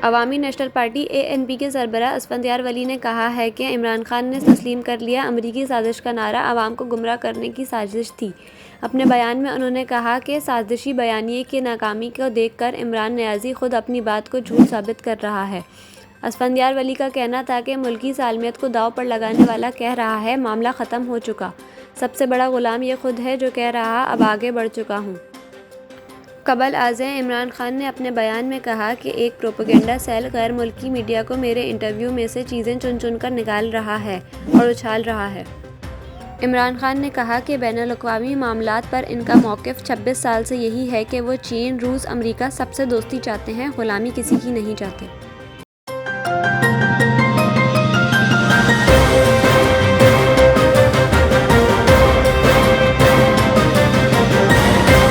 अवामी national party ANP के सरबराह असफंदयार वली ने कहा है कि इमरान खान ने तस्लीम कर लिया अमरीकी साजिश का नारा अवाम को गुमराह करने की साजिश थी। अपने बयान में उन्होंने कहा कि साजिशी बयानिए की नाकामी को देखकर इमरान नियाज़ी खुद अपनी बात को झूठ साबित कर रहा है। असफंदयार वली का कहना था कि मुल्की सालमियत को दांव पर लगाने वाला कह रहा है मामला ख़त्म हो चुका, सबसे बड़ा गुलाम ये खुद है जो कह रहा अब आगे बढ़ चुका हूँ। कबल आज़े इमरान खान ने अपने बयान में कहा कि एक प्रोपेगेंडा सेल गैर मुल्की मीडिया को मेरे इंटरव्यू में से चीज़ें चुन चुन कर निकाल रहा है और उछाल रहा है। इमरान खान ने कहा कि बैनुल-अक़वामी मामलात पर इनका मौक़िफ़ 26 साल से यही है कि वो चीन, रूस, अमेरिका सबसे दोस्ती चाहते हैं, ग़ुलामी किसी की नहीं चाहते।